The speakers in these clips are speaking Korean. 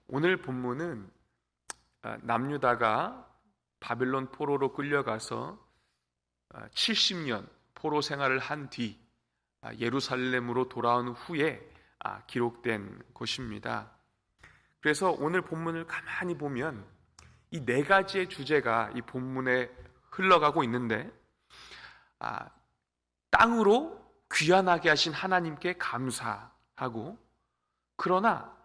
오늘 본문은 남유다가 바벨론 포로로 끌려가서 70년 포로 생활을 한 뒤 예루살렘으로 돌아온 후에 기록된 것입니다. 그래서 오늘 본문을 가만히 보면 이 네 가지의 주제가 이 본문에 흘러가고 있는데, 땅으로 귀환하게 하신 하나님께 감사하고, 그러나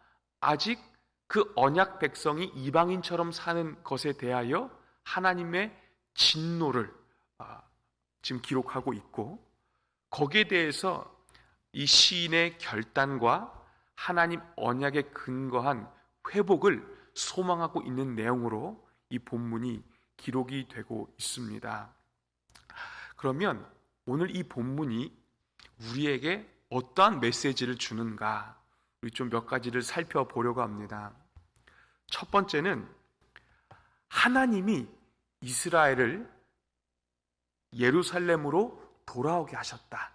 아직 그 언약 백성이 이방인처럼 사는 것에 대하여 하나님의 진노를 지금 기록하고 있고, 거기에 대해서 이 시인의 결단과 하나님 언약에 근거한 회복을 소망하고 있는 내용으로 이 본문이 기록이 되고 있습니다. 그러면 오늘 이 본문이 우리에게 어떠한 메시지를 주는가, 우리 좀 몇 가지를 살펴보려고 합니다. 첫 번째는 하나님이 이스라엘을 예루살렘으로 돌아오게 하셨다,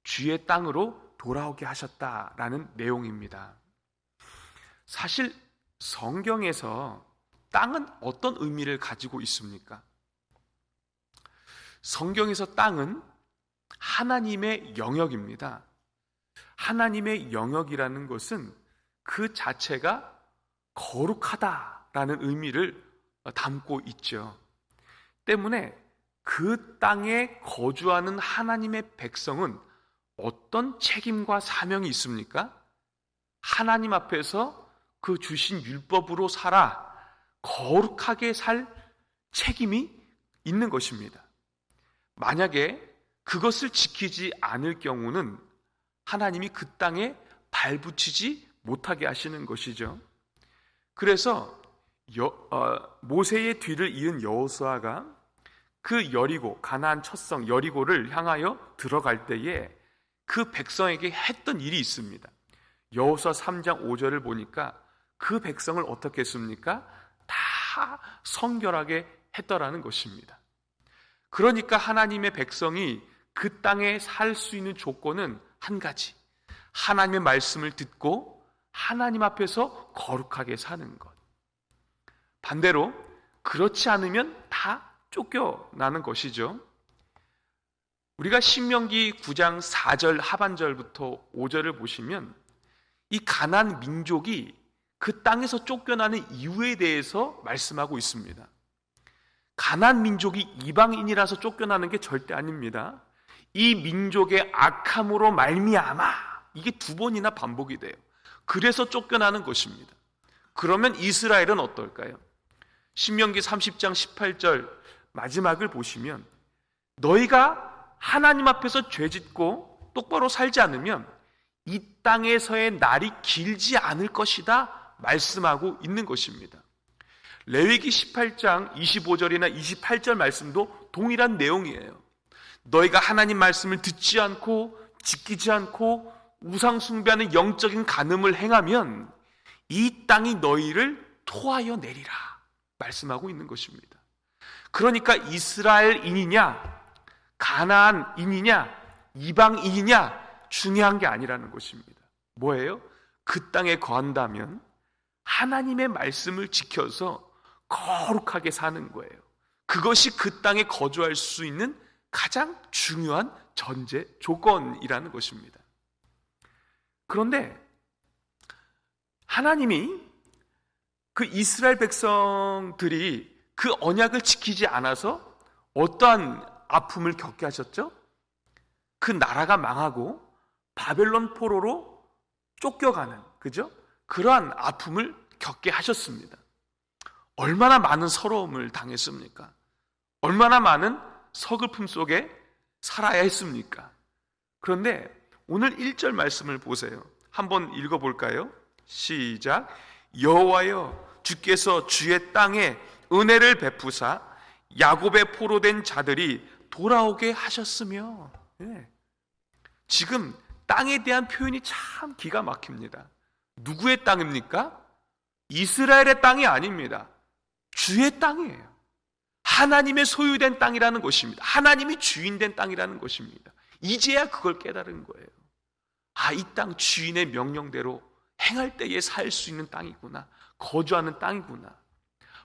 주의 땅으로 돌아오게 하셨다라는 내용입니다. 사실 성경에서 땅은 어떤 의미를 가지고 있습니까? 성경에서 땅은 하나님의 영역입니다. 하나님의 영역이라는 것은 그 자체가 거룩하다라는 의미를 담고 있죠. 때문에 그 땅에 거주하는 하나님의 백성은 어떤 책임과 사명이 있습니까? 하나님 앞에서 그 주신 율법으로 살아 거룩하게 살 책임이 있는 것입니다. 만약에 그것을 지키지 않을 경우는 하나님이 그 땅에 발붙이지 못하게 하시는 것이죠. 그래서 모세의 뒤를 이은 여호수아가 그 여리고, 가나안 첫성 여리고를 향하여 들어갈 때에 그 백성에게 했던 일이 있습니다. 여호수아 3장 5절을 보니까 그 백성을 어떻게 했습니까? 다 성결하게 했더라는 것입니다. 그러니까 하나님의 백성이 그 땅에 살 수 있는 조건은 한 가지, 하나님의 말씀을 듣고 하나님 앞에서 거룩하게 사는 것. 반대로 그렇지 않으면 다 쫓겨나는 것이죠. 우리가 신명기 9장 4절 하반절부터 5절을 보시면 이 가나안 민족이 그 땅에서 쫓겨나는 이유에 대해서 말씀하고 있습니다. 가나안 민족이 이방인이라서 쫓겨나는 게 절대 아닙니다. 이 민족의 악함으로 말미암아, 이게 두 번이나 반복이 돼요. 그래서 쫓겨나는 것입니다. 그러면 이스라엘은 어떨까요? 신명기 30장 18절 마지막을 보시면 너희가 하나님 앞에서 죄짓고 똑바로 살지 않으면 이 땅에서의 날이 길지 않을 것이다 말씀하고 있는 것입니다. 레위기 18장 25절이나 28절 말씀도 동일한 내용이에요. 너희가 하나님 말씀을 듣지 않고 지키지 않고 우상 숭배하는 영적인 간음을 행하면 이 땅이 너희를 토하여 내리라 말씀하고 있는 것입니다. 그러니까 이스라엘인이냐 가나안인이냐 이방인이냐 중요한 게 아니라는 것입니다. 뭐예요? 그 땅에 거한다면 하나님의 말씀을 지켜서 거룩하게 사는 거예요. 그것이 그 땅에 거주할 수 있는 가장 중요한 전제 조건이라는 것입니다. 그런데 하나님이 그 이스라엘 백성들이 그 언약을 지키지 않아서 어떠한 아픔을 겪게 하셨죠? 그 나라가 망하고 바벨론 포로로 쫓겨가는, 그죠? 그러한 아픔을 겪게 하셨습니다. 얼마나 많은 서러움을 당했습니까? 얼마나 많은 서글픔 속에 살아야 했습니까? 그런데 오늘 1절 말씀을 보세요. 한번 읽어볼까요? 시작. 여호와여 주께서 주의 땅에 은혜를 베푸사 야곱의 포로된 자들이 돌아오게 하셨으며. 지금 땅에 대한 표현이 참 기가 막힙니다. 누구의 땅입니까? 이스라엘의 땅이 아닙니다. 주의 땅이에요. 하나님의 소유된 땅이라는 것입니다. 하나님이 주인된 땅이라는 것입니다. 이제야 그걸 깨달은 거예요. 이 땅 주인의 명령대로 행할 때에 살 수 있는 땅이구나, 거주하는 땅이구나.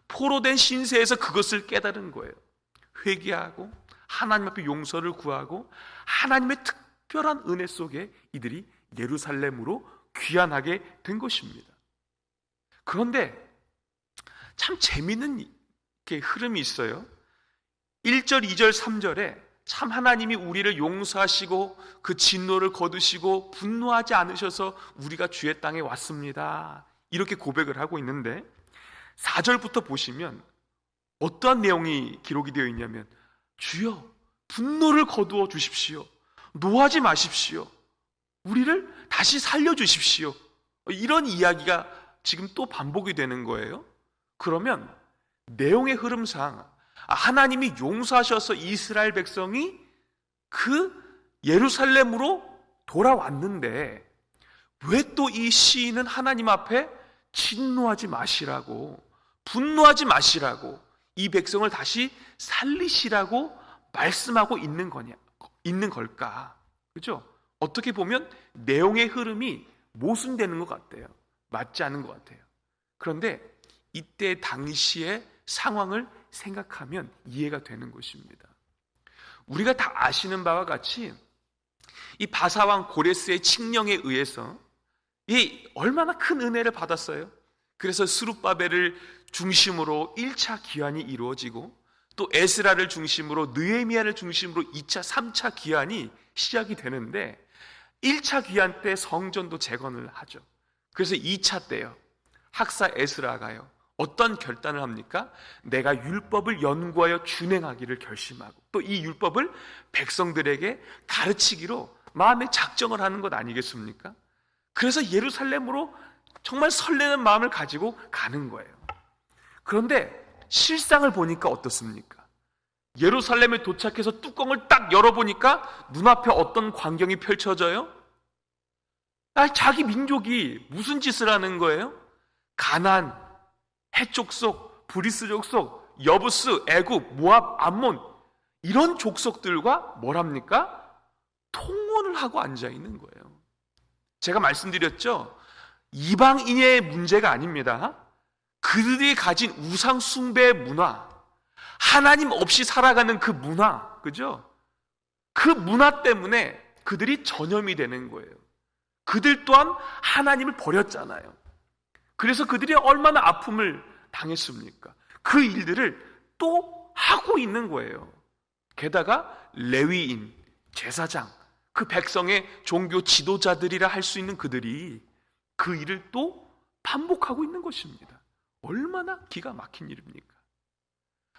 포로된 신세에서 그것을 깨달은 거예요. 회개하고 하나님 앞에 용서를 구하고 하나님의 특별한 은혜 속에 이들이 예루살렘으로 귀환하게 된 것입니다. 그런데 참 재미있는 흐름이 있어요. 1절, 2절, 3절에 참 하나님이 우리를 용서하시고 그 진노를 거두시고 분노하지 않으셔서 우리가 주의 땅에 왔습니다, 이렇게 고백을 하고 있는데 4절부터 보시면 어떠한 내용이 기록이 되어 있냐면, 주여 분노를 거두어 주십시오, 노하지 마십시오, 우리를 다시 살려주십시오, 이런 이야기가 지금 또 반복이 되는 거예요. 그러면 내용의 흐름상 하나님이 용서하셔서 이스라엘 백성이 그 예루살렘으로 돌아왔는데 왜 또 이 시인은 하나님 앞에 진노하지 마시라고, 분노하지 마시라고, 이 백성을 다시 살리시라고 말씀하고 있는 걸까? 그죠? 어떻게 보면 내용의 흐름이 모순되는 것 같아요. 맞지 않은 것 같아요. 그런데 이때 당시의 상황을 생각하면 이해가 되는 것입니다. 우리가 다 아시는 바와 같이 이 바사왕 고레스의 칙령에 의해서 이 얼마나 큰 은혜를 받았어요. 그래서 스룹바벨을 중심으로 1차 기환이 이루어지고 또 에스라를 중심으로 느헤미야를 중심으로 2차, 3차 기환이 시작이 되는데 1차 기환 때 성전도 재건을 하죠. 그래서 2차 때요, 학사 에스라가요 어떤 결단을 합니까? 내가 율법을 연구하여 준행하기를 결심하고 또 이 율법을 백성들에게 가르치기로 마음의 작정을 하는 것 아니겠습니까? 그래서 예루살렘으로 정말 설레는 마음을 가지고 가는 거예요. 그런데 실상을 보니까 어떻습니까? 예루살렘에 도착해서 뚜껑을 딱 열어보니까 눈앞에 어떤 광경이 펼쳐져요? 자기 민족이 무슨 짓을 하는 거예요? 가나안, 해족속, 브리스 족속, 여부스, 애굽, 모압, 암몬 이런 족속들과 뭘 합니까? 통혼을 하고 앉아있는 거예요. 제가 말씀드렸죠? 이방인의 문제가 아닙니다. 그들이 가진 우상 숭배의 문화, 하나님 없이 살아가는 그 문화, 그죠? 그 문화 때문에 그들이 전염이 되는 거예요. 그들 또한 하나님을 버렸잖아요. 그래서 그들이 얼마나 아픔을 당했습니까? 그 일들을 또 하고 있는 거예요. 게다가 레위인, 제사장, 그 백성의 종교 지도자들이라 할 수 있는 그들이 그 일을 또 반복하고 있는 것입니다. 얼마나 기가 막힌 일입니까?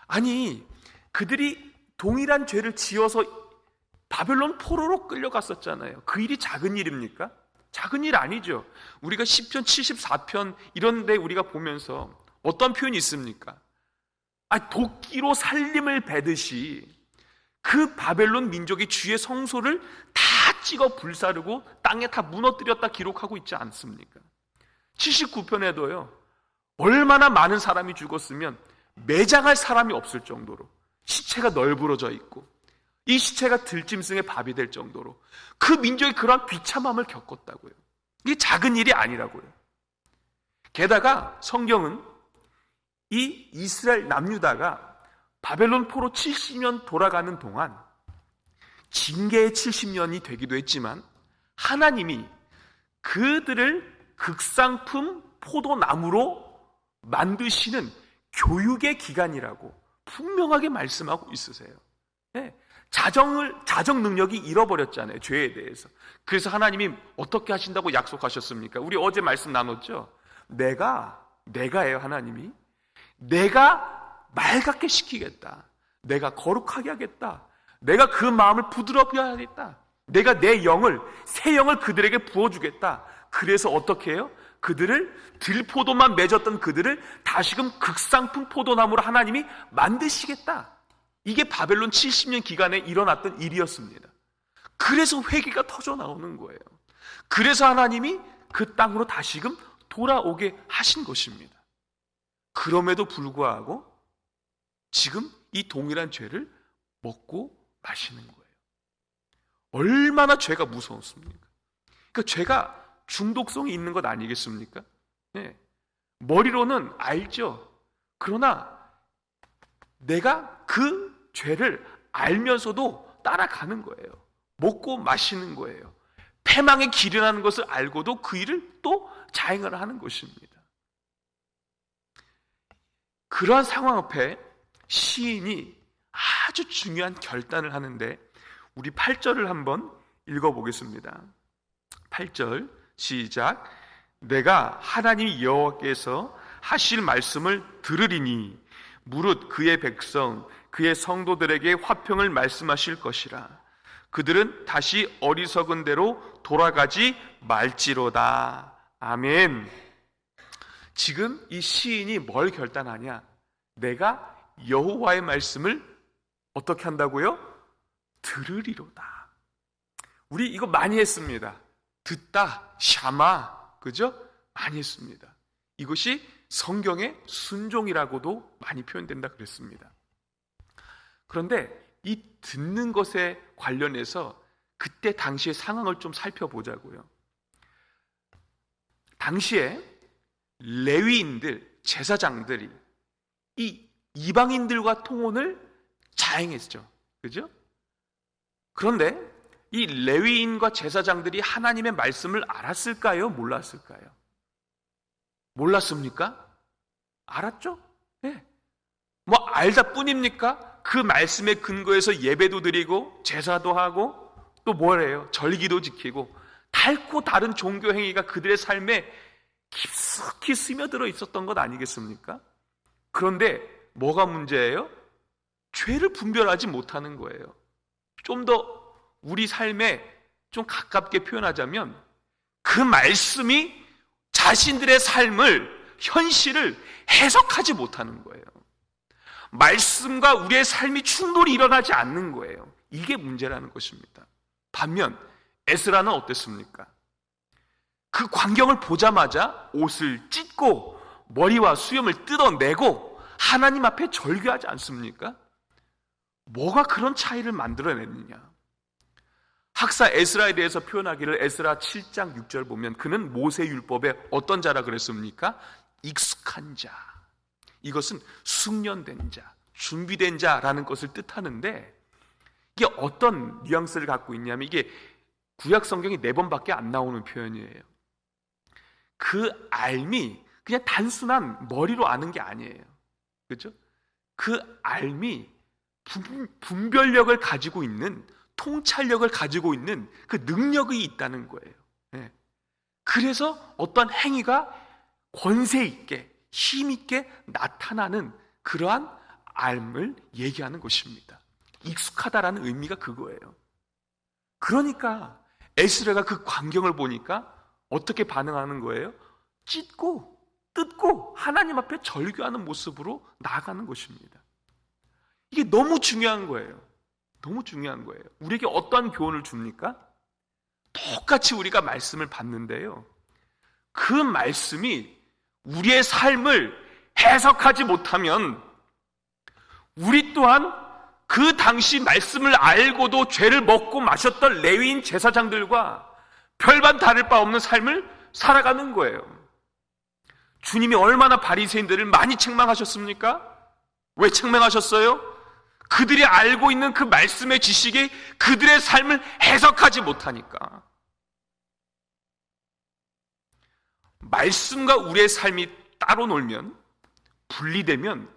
아니, 그들이 동일한 죄를 지어서 바벨론 포로로 끌려갔었잖아요. 그 일이 작은 일입니까? 작은 일 아니죠. 우리가 시편 74편 이런 데 우리가 보면서 어떤 표현이 있습니까? 도끼로 살림을 베듯이 그 바벨론 민족이 주의 성소를 다 찍어 불사르고 땅에 다 무너뜨렸다 기록하고 있지 않습니까? 79편에도요 얼마나 많은 사람이 죽었으면 매장할 사람이 없을 정도로 시체가 널브러져 있고 이 시체가 들짐승의 밥이 될 정도로 그 민족이 그러한 비참함을 겪었다고요. 이게 작은 일이 아니라고요. 게다가 성경은 이 이스라엘 남유다가 바벨론 포로 70년 돌아가는 동안 징계의 70년이 되기도 했지만 하나님이 그들을 극상품 포도나무로 만드시는 교육의 기간이라고 분명하게 말씀하고 있으세요. 네. 자정 능력이 잃어버렸잖아요. 죄에 대해서. 그래서 하나님이 어떻게 하신다고 약속하셨습니까? 우리 어제 말씀 나눴죠. 내가예요. 하나님이 내가 맑게 시키겠다. 내가 거룩하게 하겠다. 내가 그 마음을 부드럽게 하겠다. 내가 내 영을, 새 영을 그들에게 부어주겠다. 그래서 어떻게 해요? 그들을 들포도만 맺었던 그들을 다시금 극상품 포도나무로 하나님이 만드시겠다. 이게 바벨론 70년 기간에 일어났던 일이었습니다. 그래서 회개가 터져 나오는 거예요. 그래서 하나님이 그 땅으로 다시금 돌아오게 하신 것입니다. 그럼에도 불구하고 지금 이 동일한 죄를 먹고 마시는 거예요. 얼마나 죄가 무서웠습니까? 그러니까 죄가 중독성이 있는 것 아니겠습니까? 네. 머리로는 알죠. 그러나 내가 그 죄를 알면서도 따라가는 거예요. 먹고 마시는 거예요. 패망의 길이라는 것을 알고도 그 일을 또 자행을 하는 것입니다. 그러한 상황 앞에 시인이 아주 중요한 결단을 하는데, 우리 8절을 한번 읽어보겠습니다. 8절 시작. 내가 하나님 여호와께서 하실 말씀을 들으리니 무릇 그의 백성 그의 성도들에게 화평을 말씀하실 것이라. 그들은 다시 어리석은 대로 돌아가지 말지로다. 아멘. 지금 이 시인이 뭘 결단하냐? 내가 여호와의 말씀을 어떻게 한다고요? 들으리로다. 우리 이거 많이 했습니다. 듣다, 샤마, 그죠? 많이 했습니다. 이것이 성경의 순종이라고도 많이 표현된다 그랬습니다. 그런데 이 듣는 것에 관련해서 그때 당시의 상황을 좀 살펴보자고요. 당시에 레위인들, 제사장들이 이 이방인들과 통혼을 자행했죠. 그죠? 그런데 이 레위인과 제사장들이 하나님의 말씀을 알았을까요? 몰랐을까요? 몰랐습니까? 알았죠? 네. 뭐 알다 뿐입니까? 그 말씀에 근거해서 예배도 드리고 제사도 하고 또 뭐래요? 절기도 지키고 달고 다른 종교 행위가 그들의 삶에 깊숙이 스며들어 있었던 것 아니겠습니까? 그런데 뭐가 문제예요? 죄를 분별하지 못하는 거예요. 좀 더 우리 삶에 좀 가깝게 표현하자면 그 말씀이 자신들의 삶을, 현실을 해석하지 못하는 거예요. 말씀과 우리의 삶이 충돌이 일어나지 않는 거예요. 이게 문제라는 것입니다. 반면 에스라는 어땠습니까? 그 광경을 보자마자 옷을 찢고 머리와 수염을 뜯어내고 하나님 앞에 절규하지 않습니까? 뭐가 그런 차이를 만들어냈느냐? 학사 에스라에 대해서 표현하기를 에스라 7장 6절 보면 그는 모세율법에 어떤 자라 그랬습니까? 익숙한 자. 이것은 숙련된 자, 준비된 자라는 것을 뜻하는데, 이게 어떤 뉘앙스를 갖고 있냐면 이게 구약 성경이 4번밖에 안 나오는 표현이에요. 그 알미 그냥 단순한 머리로 아는 게 아니에요. 그렇죠? 그 알미 분별력을 가지고 있는, 통찰력을 가지고 있는 그 능력이 있다는 거예요. 네. 그래서 어떤 행위가 권세 있게, 힘 있게 나타나는 그러한 알을 얘기하는 것입니다. 익숙하다라는 의미가 그거예요. 그러니까 에스라가 그 광경을 보니까 어떻게 반응하는 거예요? 찢고 뜯고 하나님 앞에 절규하는 모습으로 나아가는 것입니다. 이게 너무 중요한 거예요. 너무 중요한 거예요. 우리에게 어떠한 교훈을 줍니까? 똑같이 우리가 말씀을 받는데요, 그 말씀이 우리의 삶을 해석하지 못하면 우리 또한 그 당시 말씀을 알고도 죄를 먹고 마셨던 레위인 제사장들과 별반 다를 바 없는 삶을 살아가는 거예요. 주님이 얼마나 바리새인들을 많이 책망하셨습니까? 왜 책망하셨어요? 그들이 알고 있는 그 말씀의 지식이 그들의 삶을 해석하지 못하니까. 말씀과 우리의 삶이 따로 놀면, 분리되면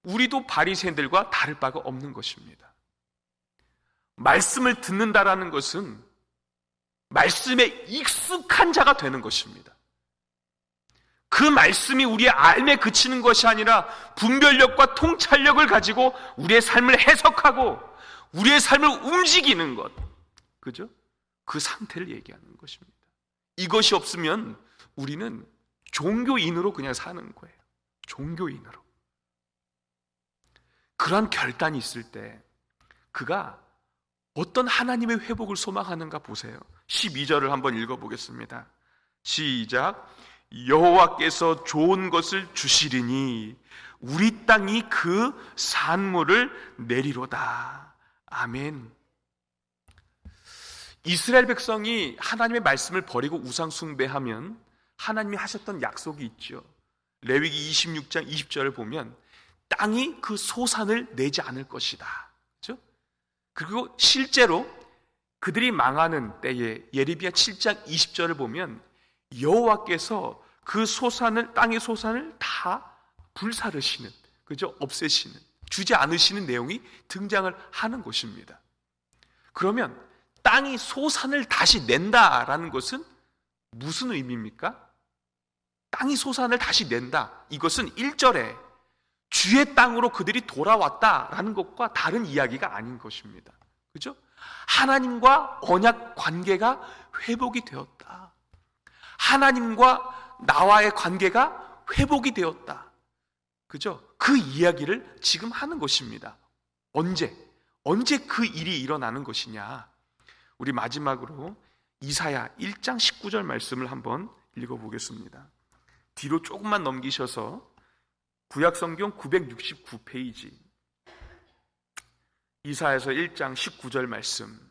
우리도 바리새인들과 다를 바가 없는 것입니다. 말씀을 듣는다라는 것은 말씀에 익숙한 자가 되는 것입니다. 그 말씀이 우리의 알에 그치는 것이 아니라 분별력과 통찰력을 가지고 우리의 삶을 해석하고 우리의 삶을 움직이는 것, 그죠? 그 상태를 얘기하는 것입니다. 이것이 없으면 우리는 종교인으로 그냥 사는 거예요. 종교인으로. 그러한 결단이 있을 때 그가 어떤 하나님의 회복을 소망하는가 보세요. 12절을 한번 읽어보겠습니다. 시작. 여호와께서 좋은 것을 주시리니 우리 땅이 그 산물을 내리로다. 아멘. 이스라엘 백성이 하나님의 말씀을 버리고 우상 숭배하면 하나님이 하셨던 약속이 있죠. 레위기 26장 20절을 보면 땅이 그 소산을 내지 않을 것이다. 그렇죠? 그리고 실제로 그들이 망하는 때에 예레미야 7장 20절을 보면 여호와께서 그 소산을, 땅의 소산을 다 불사르시는, 그죠? 없애시는, 주지 않으시는 내용이 등장을 하는 것입니다. 그러면 땅이 소산을 다시 낸다라는 것은 무슨 의미입니까? 땅이 소산을 다시 낸다. 이것은 1절에 주의 땅으로 그들이 돌아왔다라는 것과 다른 이야기가 아닌 것입니다. 그죠? 하나님과 언약 관계가 회복이 되었다. 하나님과 나와의 관계가 회복이 되었다. 그죠? 그 이야기를 지금 하는 것입니다. 언제 그 일이 일어나는 것이냐? 우리 마지막으로 이사야 1장 19절 말씀을 한번 읽어보겠습니다. 뒤로 조금만 넘기셔서 구약성경 969페이지 이사야서 1장 19절 말씀.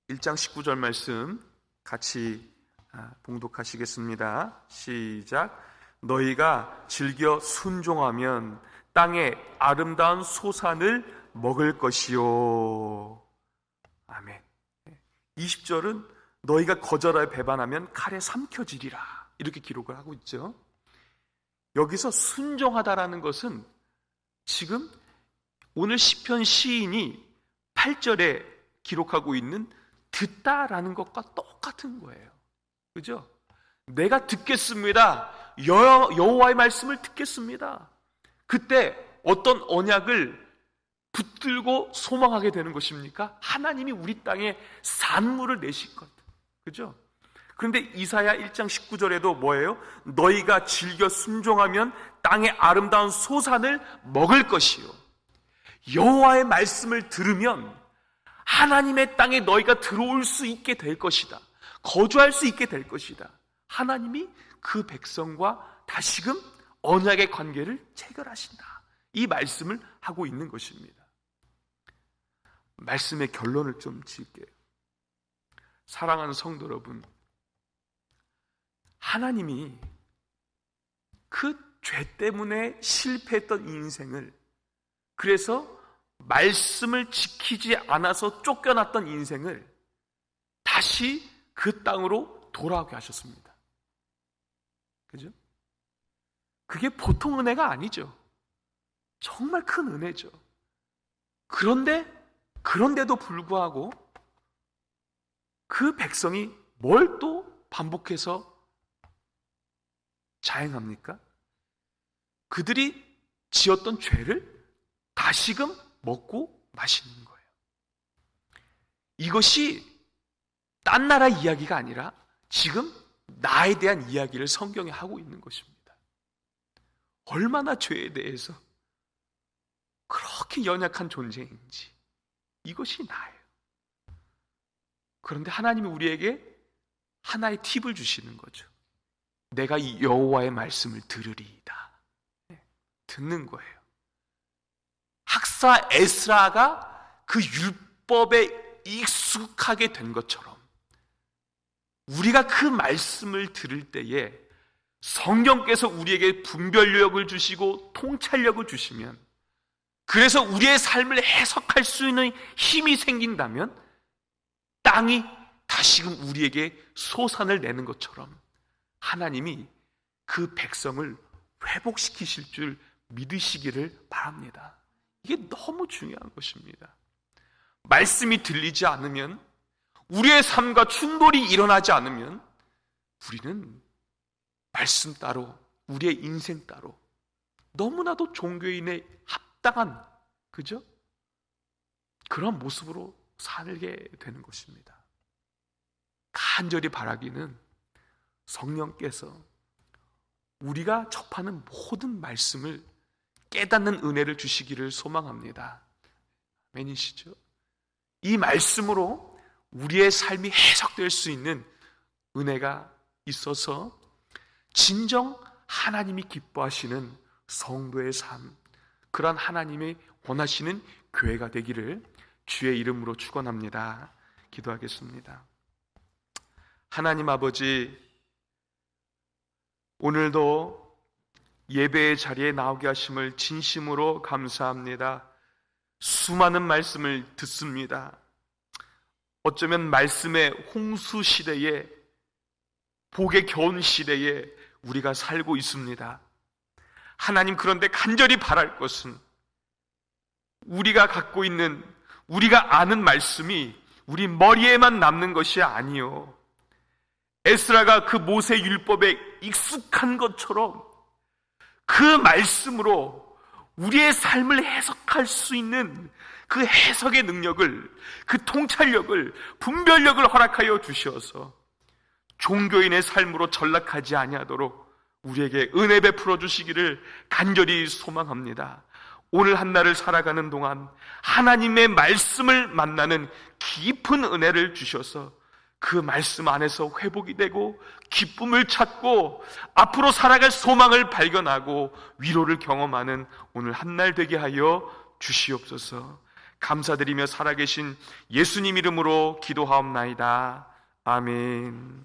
(1장 19절) 말씀 같이 봉독하시겠습니다. 시작. 너희가 즐겨 순종하면 땅의 아름다운 소산을 먹을 것이요. 아멘. 20절은 너희가 거절하여 배반하면 칼에 삼켜지리라, 이렇게 기록을 하고 있죠. 여기서 순종하다라는 것은 지금 오늘 시편 시인이 8절에 기록하고 있는 듣다라는 것과 똑같은 거예요. 그죠? 내가 듣겠습니다. 여호와의 말씀을 듣겠습니다. 그때 어떤 언약을 붙들고 소망하게 되는 것입니까? 하나님이 우리 땅에 산물을 내실 것. 그죠? 그런데 이사야 1장 19절에도 뭐예요? 너희가 즐겨 순종하면 땅의 아름다운 소산을 먹을 것이요. 여호와의 말씀을 들으면 하나님의 땅에 너희가 들어올 수 있게 될 것이다. 거주할 수 있게 될 것이다. 하나님이 그 백성과 다시금 언약의 관계를 체결하신다. 이 말씀을 하고 있는 것입니다. 말씀의 결론을 좀 지을게요. 사랑하는 성도 여러분, 하나님이 그 죄 때문에 실패했던 인생을, 그래서 말씀을 지키지 않아서 쫓겨났던 인생을 다시 그 땅으로 돌아오게 하셨습니다. 그죠? 그게 보통 은혜가 아니죠. 정말 큰 은혜죠. 그런데도 불구하고 그 백성이 뭘 또 반복해서 자행합니까? 그들이 지었던 죄를 다시금 먹고 마시는 거예요. 이것이 딴 나라 이야기가 아니라 지금 나에 대한 이야기를 성경에 하고 있는 것입니다. 얼마나 죄에 대해서 그렇게 연약한 존재인지, 이것이 나예요. 그런데 하나님이 우리에게 하나의 팁을 주시는 거죠. 내가 이 여호와의 말씀을 들으리이다. 듣는 거예요. 학사 에스라가 그 율법에 익숙하게 된 것처럼 우리가 그 말씀을 들을 때에 성령께서 우리에게 분별력을 주시고 통찰력을 주시면, 그래서 우리의 삶을 해석할 수 있는 힘이 생긴다면 땅이 다시금 우리에게 소산을 내는 것처럼 하나님이 그 백성을 회복시키실 줄 믿으시기를 바랍니다. 이게 너무 중요한 것입니다. 말씀이 들리지 않으면, 우리의 삶과 충돌이 일어나지 않으면 우리는 말씀 따로, 우리의 인생 따로 너무나도 종교인의 합당한, 그죠? 그런 모습으로 살게 되는 것입니다. 간절히 바라기는 성령께서 우리가 접하는 모든 말씀을 깨닫는 은혜를 주시기를 소망합니다. 아멘이시죠? 이 말씀으로 우리의 삶이 해석될 수 있는 은혜가 있어서 진정 하나님이 기뻐하시는 성도의 삶, 그러한 하나님이 원하시는 교회가 되기를 주의 이름으로 축원합니다. 기도하겠습니다. 하나님 아버지, 오늘도 예배의 자리에 나오게 하심을 진심으로 감사합니다. 수많은 말씀을 듣습니다. 어쩌면 말씀의 홍수 시대에, 복의 겨운 시대에 우리가 살고 있습니다. 하나님, 그런데 간절히 바랄 것은 우리가 갖고 있는, 우리가 아는 말씀이 우리 머리에만 남는 것이 아니요, 에스라가 그 모세 율법에 익숙한 것처럼 그 말씀으로 우리의 삶을 해석할 수 있는 그 해석의 능력을, 그 통찰력을, 분별력을 허락하여 주셔서 종교인의 삶으로 전락하지 아니하도록 우리에게 은혜 베풀어 주시기를 간절히 소망합니다. 오늘 한 날을 살아가는 동안 하나님의 말씀을 만나는 깊은 은혜를 주셔서 그 말씀 안에서 회복이 되고 기쁨을 찾고 앞으로 살아갈 소망을 발견하고 위로를 경험하는 오늘 한 날 되게 하여 주시옵소서. 감사드리며 살아계신 예수님 이름으로 기도하옵나이다. 아멘.